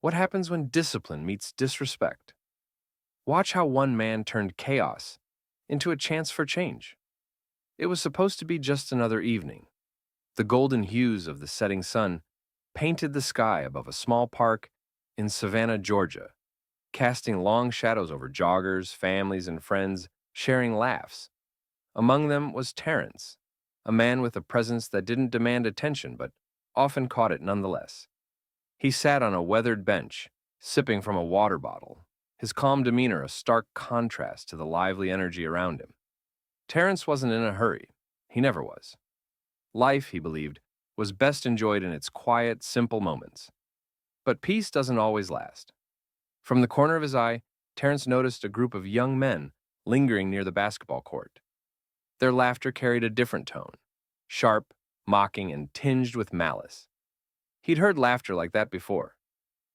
What happens when discipline meets disrespect? Watch how one man turned chaos into a chance for change. It was supposed to be just another evening. The golden hues of the setting sun painted the sky above a small park in Savannah, Georgia, casting long shadows over joggers, families, and friends sharing laughs. Among them was Terrence, a man with a presence that didn't demand attention but often caught it nonetheless. He sat on a weathered bench, sipping from a water bottle, his calm demeanor a stark contrast to the lively energy around him. Terrence wasn't in a hurry. He never was. Life, he believed, was best enjoyed in its quiet, simple moments. But peace doesn't always last. From the corner of his eye, Terrence noticed a group of young men lingering near the basketball court. Their laughter carried a different tone, sharp, mocking, and tinged with malice. He'd heard laughter like that before.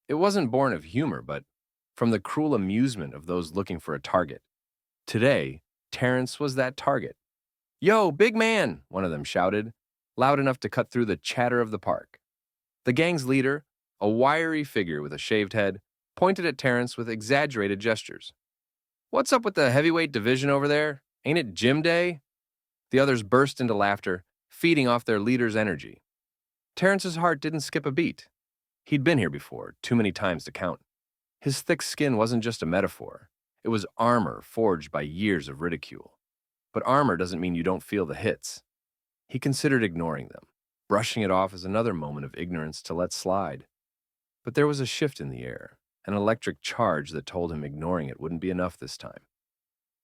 It wasn't born of humor, but from the cruel amusement of those looking for a target. Today, Terrence was that target. "Yo, big man!" one of them shouted, loud enough to cut through the chatter of the park. The gang's leader, a wiry figure with a shaved head, pointed at Terrence with exaggerated gestures. "What's up with the heavyweight division over there? Ain't it gym day?" The others burst into laughter, feeding off their leader's energy. Terrence's heart didn't skip a beat. He'd been here before, too many times to count. His thick skin wasn't just a metaphor. It was armor forged by years of ridicule. But armor doesn't mean you don't feel the hits. He considered ignoring them, brushing it off as another moment of ignorance to let slide. But there was a shift in the air, an electric charge that told him ignoring it wouldn't be enough this time.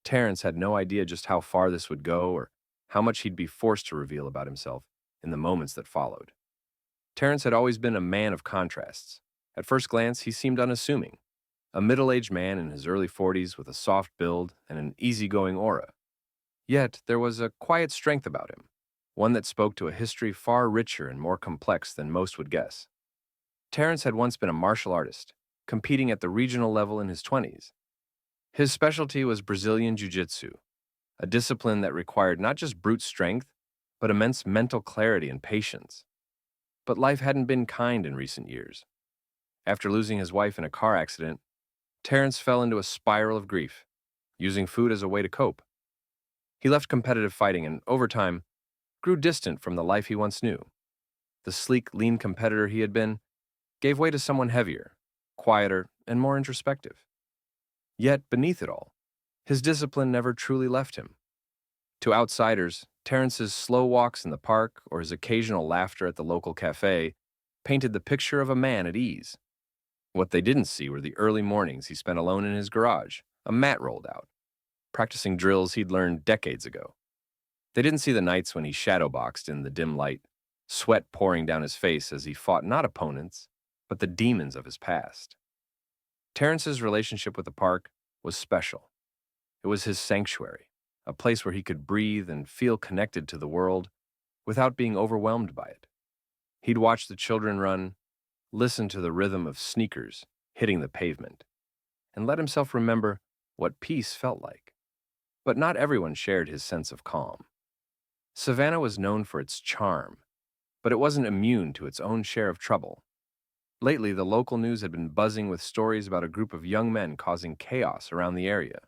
Terrence had no idea just how far this would go or how much he'd be forced to reveal about himself in the moments that followed. Terrence had always been a man of contrasts. At first glance, he seemed unassuming, a middle-aged man in his early 40s with a soft build and an easygoing aura. Yet there was a quiet strength about him, one that spoke to a history far richer and more complex than most would guess. Terrence had once been a martial artist, competing at the regional level in his 20s. His specialty was Brazilian Jiu-Jitsu, a discipline that required not just brute strength, but immense mental clarity and patience. But life hadn't been kind in recent years. After losing his wife in a car accident, Terrence fell into a spiral of grief, using food as a way to cope. He left competitive fighting and, over time, grew distant from the life he once knew. The sleek, lean competitor he had been gave way to someone heavier, quieter, and more introspective. Yet, beneath it all, his discipline never truly left him. To outsiders, Terrence's slow walks in the park or his occasional laughter at the local cafe painted the picture of a man at ease. What they didn't see were the early mornings he spent alone in his garage, a mat rolled out, practicing drills he'd learned decades ago. They didn't see the nights when he shadowboxed in the dim light, sweat pouring down his face as he fought not opponents, but the demons of his past. Terrence's relationship with the park was special. It was his sanctuary, a place where he could breathe and feel connected to the world without being overwhelmed by it. He'd watch the children run, listen to the rhythm of sneakers hitting the pavement, and let himself remember what peace felt like. But not everyone shared his sense of calm. Savannah was known for its charm, but it wasn't immune to its own share of trouble. Lately, the local news had been buzzing with stories about a group of young men causing chaos around the area.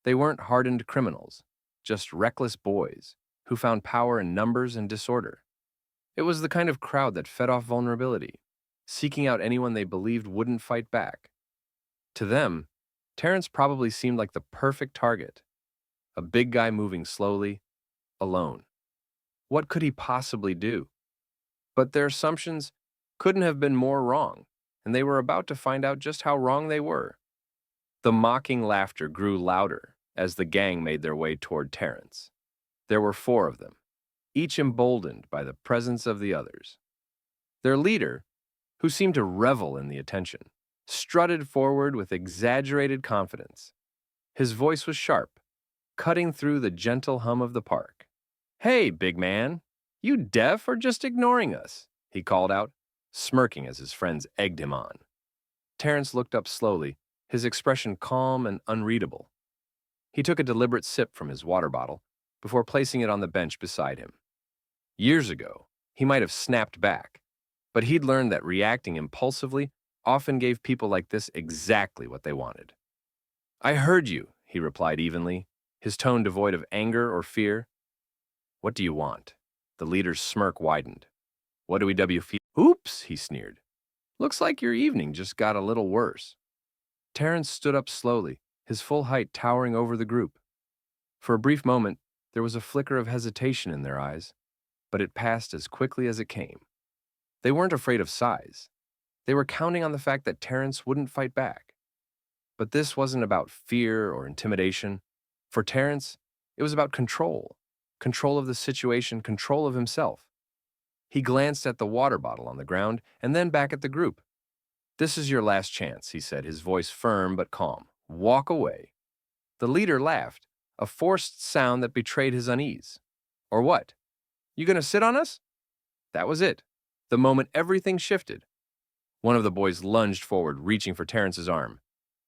They weren't hardened criminals, just reckless boys who found power in numbers and disorder. It was the kind of crowd that fed off vulnerability, seeking out anyone they believed wouldn't fight back. To them, Terrence probably seemed like the perfect target, a big guy moving slowly, alone. What could he possibly do? But their assumptions couldn't have been more wrong, and they were about to find out just how wrong they were. The mocking laughter grew louder as the gang made their way toward Terrence. There were 4 of them, each emboldened by the presence of the others. Their leader, who seemed to revel in the attention, strutted forward with exaggerated confidence. His voice was sharp, cutting through the gentle hum of the park. "Hey, big man, you deaf or just ignoring us?" he called out, smirking as his friends egged him on. Terrence looked up slowly, his expression calm and unreadable. He took a deliberate sip from his water bottle before placing it on the bench beside him. Years ago, he might have snapped back, but he'd learned that reacting impulsively often gave people like this exactly what they wanted. I heard you, he replied evenly, his tone devoid of anger or fear. What do you want? The leader's smirk widened. What do we WF? Oops, he sneered. Looks like your evening just got a little worse. Terrence stood up slowly, his full height towering over the group. For a brief moment, there was a flicker of hesitation in their eyes, but it passed as quickly as it came. They weren't afraid of size. They were counting on the fact that Terrence wouldn't fight back. But this wasn't about fear or intimidation. For Terrence, it was about control. Control of the situation, control of himself. He glanced at the water bottle on the ground and then back at the group. This is your last chance, he said, his voice firm but calm. Walk away. The leader laughed, a forced sound that betrayed his unease. Or what? You gonna sit on us? That was it. The moment everything shifted. One of the boys lunged forward, reaching for Terrence's arm.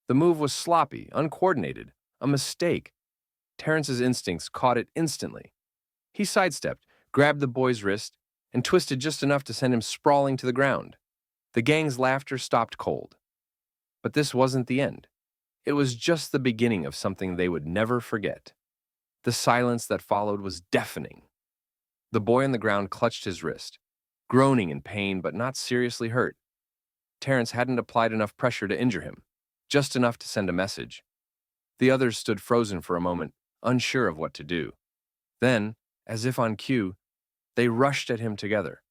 The move was sloppy, uncoordinated, a mistake. Terrence's instincts caught it instantly. He sidestepped, grabbed the boy's wrist, and twisted just enough to send him sprawling to the ground. The gang's laughter stopped cold. But this wasn't the end. It was just the beginning of something they would never forget. The silence that followed was deafening. The boy on the ground clutched his wrist, groaning in pain but not seriously hurt. Terrence hadn't applied enough pressure to injure him, just enough to send a message. The others stood frozen for a moment, unsure of what to do. Then, as if on cue, they rushed at him together,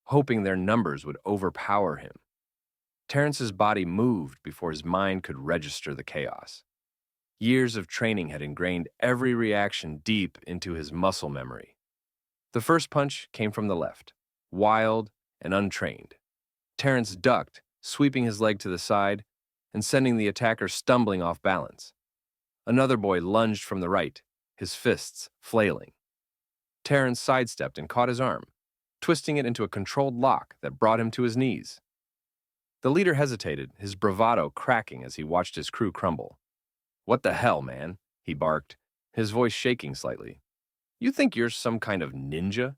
hoping their numbers would overpower him. Terrence's body moved before his mind could register the chaos. Years of training had ingrained every reaction deep into his muscle memory. The first punch came from the left, wild and untrained. Terrence ducked, sweeping his leg to the side and sending the attacker stumbling off balance. Another boy lunged from the right, his fists flailing. Terrence sidestepped and caught his arm, twisting it into a controlled lock that brought him to his knees. The leader hesitated, his bravado cracking as he watched his crew crumble. What the hell, man? He barked, his voice shaking slightly. You think you're some kind of ninja?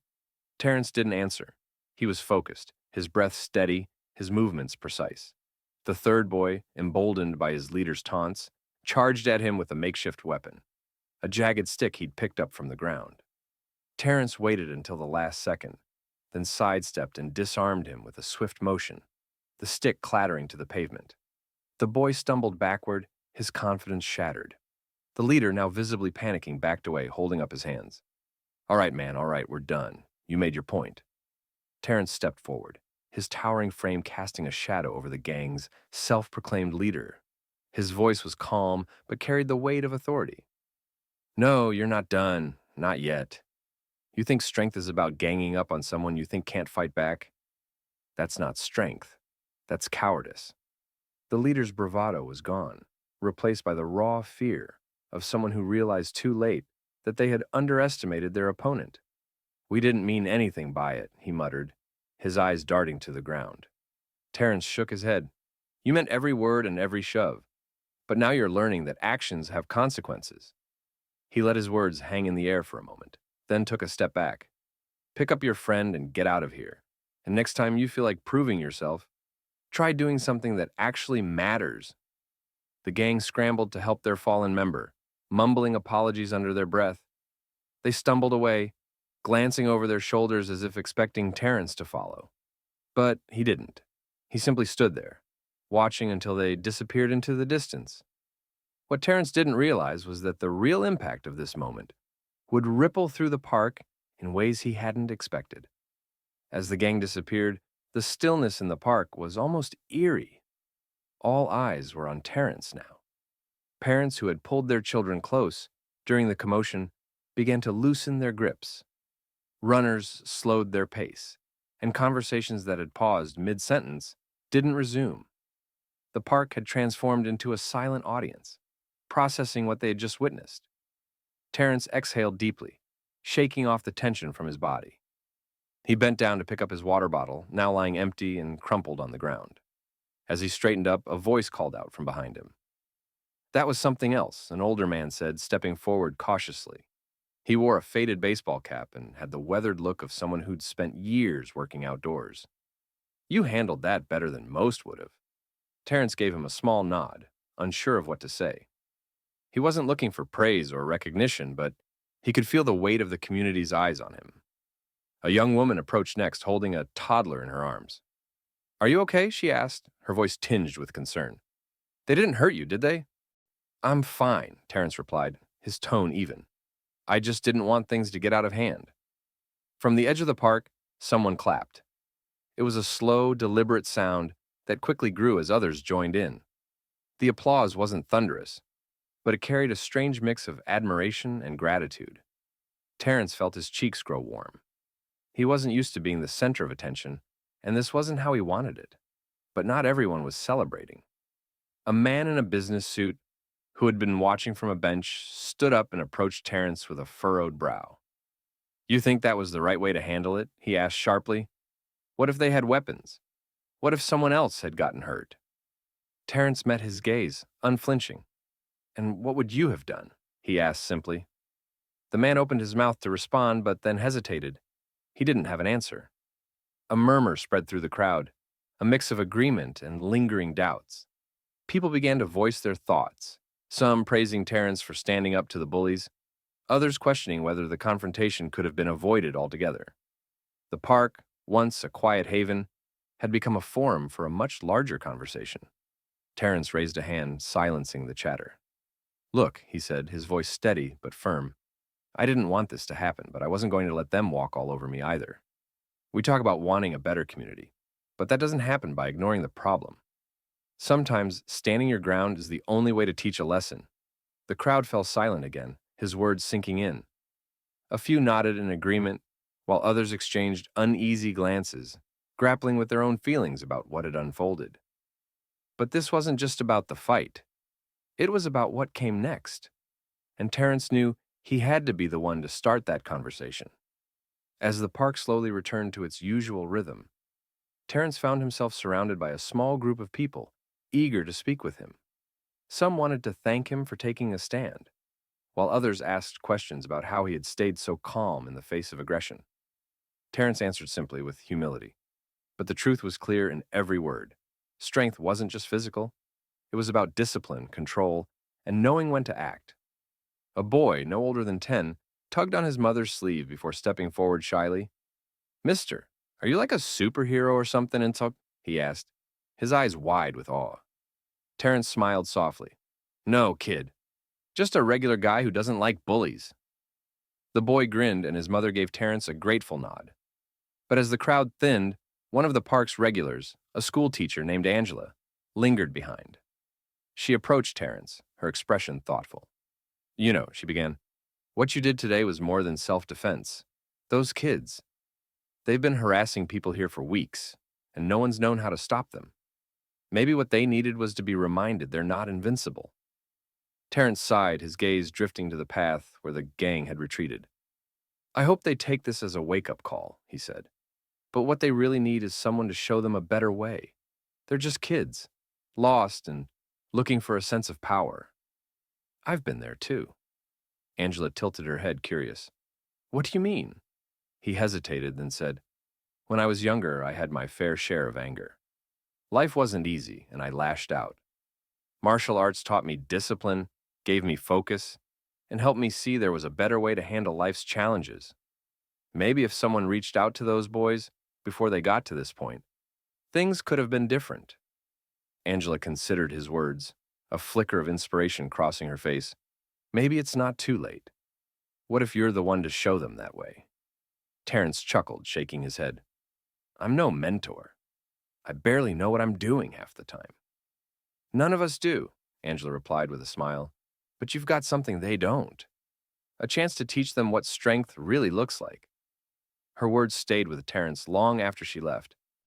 Terrence didn't answer. He was focused, his breath steady, his movements precise. The third boy, emboldened by his leader's taunts, charged at him with a makeshift weapon, a jagged stick he'd picked up from the ground. Terrence waited until the last second, then sidestepped and disarmed him with a swift motion, the stick clattering to the pavement. The boy stumbled backward, his confidence shattered. The leader, now visibly panicking, backed away, holding up his hands. All right, man, all right, we're done. You made your point. Terrence stepped forward, his towering frame casting a shadow over the gang's self-proclaimed leader. His voice was calm, but carried the weight of authority. No, you're not done. Not yet. You think strength is about ganging up on someone you think can't fight back? That's not strength. That's cowardice. The leader's bravado was gone, replaced by the raw fear of someone who realized too late that they had underestimated their opponent. We didn't mean anything by it, he muttered, his eyes darting to the ground. Terrence shook his head. You meant every word and every shove, but now you're learning that actions have consequences. He let his words hang in the air for a moment, then took a step back. Pick up your friend and get out of here. And next time you feel like proving yourself, try doing something that actually matters. The gang scrambled to help their fallen member, mumbling apologies under their breath. They stumbled away, glancing over their shoulders as if expecting Terrence to follow. But he didn't. He simply stood there, watching until they disappeared into the distance. What Terrence didn't realize was that the real impact of this moment would ripple through the park in ways he hadn't expected. As the gang disappeared, the stillness in the park was almost eerie. All eyes were on Terrence now. Parents who had pulled their children close during the commotion began to loosen their grips. Runners slowed their pace, and conversations that had paused mid-sentence didn't resume. The park had transformed into a silent audience, processing what they had just witnessed. Terrence exhaled deeply, shaking off the tension from his body. He bent down to pick up his water bottle, now lying empty and crumpled on the ground. As he straightened up, a voice called out from behind him. That was something else, an older man said, stepping forward cautiously. He wore a faded baseball cap and had the weathered look of someone who'd spent years working outdoors. You handled that better than most would have. Terrence gave him a small nod, unsure of what to say. He wasn't looking for praise or recognition, but he could feel the weight of the community's eyes on him. A young woman approached next, holding a toddler in her arms. "Are you okay?" she asked, her voice tinged with concern. "They didn't hurt you, did they?" "I'm fine," Terrence replied, his tone even. "I just didn't want things to get out of hand." From the edge of the park, someone clapped. It was a slow, deliberate sound that quickly grew as others joined in. The applause wasn't thunderous, but it carried a strange mix of admiration and gratitude. Terrence felt his cheeks grow warm. He wasn't used to being the center of attention, and this wasn't how he wanted it. But not everyone was celebrating. A man in a business suit, who had been watching from a bench, stood up and approached Terrence with a furrowed brow. "You think that was the right way to handle it?" he asked sharply. "What if they had weapons? What if someone else had gotten hurt?" Terrence met his gaze, unflinching. "And what would you have done?" he asked simply. The man opened his mouth to respond, but then hesitated. He didn't have an answer. A murmur spread through the crowd, a mix of agreement and lingering doubts. People began to voice their thoughts, some praising Terrence for standing up to the bullies, others questioning whether the confrontation could have been avoided altogether. The park, once a quiet haven, had become a forum for a much larger conversation. Terrence raised a hand, silencing the chatter. "Look," he said, his voice steady but firm. "I didn't want this to happen, but I wasn't going to let them walk all over me either. We talk about wanting a better community, but that doesn't happen by ignoring the problem. Sometimes standing your ground is the only way to teach a lesson." The crowd fell silent again, his words sinking in. A few nodded in agreement, while others exchanged uneasy glances, grappling with their own feelings about what had unfolded. But this wasn't just about the fight. It was about what came next. And Terrence knew he had to be the one to start that conversation. As the park slowly returned to its usual rhythm, Terrence found himself surrounded by a small group of people, eager to speak with him. Some wanted to thank him for taking a stand, while others asked questions about how he had stayed so calm in the face of aggression. Terrence answered simply with humility, but the truth was clear in every word. Strength wasn't just physical. It was about discipline, control, and knowing when to act. A boy, no older than 10, tugged on his mother's sleeve before stepping forward shyly. "Mister, are you like a superhero or something?" he asked, his eyes wide with awe. Terrence smiled softly. "No, kid. Just a regular guy who doesn't like bullies." The boy grinned, and his mother gave Terrence a grateful nod. But as the crowd thinned, one of the park's regulars, a school teacher named Angela, lingered behind. She approached Terrence, her expression thoughtful. "You know," she began, "what you did today was more than self-defense. Those kids, they've been harassing people here for weeks, and no one's known how to stop them. Maybe what they needed was to be reminded they're not invincible." Terrence sighed, his gaze drifting to the path where the gang had retreated. "I hope they take this as a wake-up call," he said. "But what they really need is someone to show them a better way. They're just kids, lost and looking for a sense of power. I've been there too." Angela tilted her head, curious. "What do you mean?" He hesitated, then said, "When I was younger, I had my fair share of anger. Life wasn't easy, and I lashed out. Martial arts taught me discipline, gave me focus, and helped me see there was a better way to handle life's challenges. Maybe if someone reached out to those boys before they got to this point, things could have been different." Angela considered his words, a flicker of inspiration crossing her face. "Maybe it's not too late. What if you're the one to show them that way?" Terrence chuckled, shaking his head. "I'm no mentor. I barely know what I'm doing half the time." "None of us do," Angela replied with a smile. "But you've got something they don't. A chance to teach them what strength really looks like." Her words stayed with Terrence long after she left,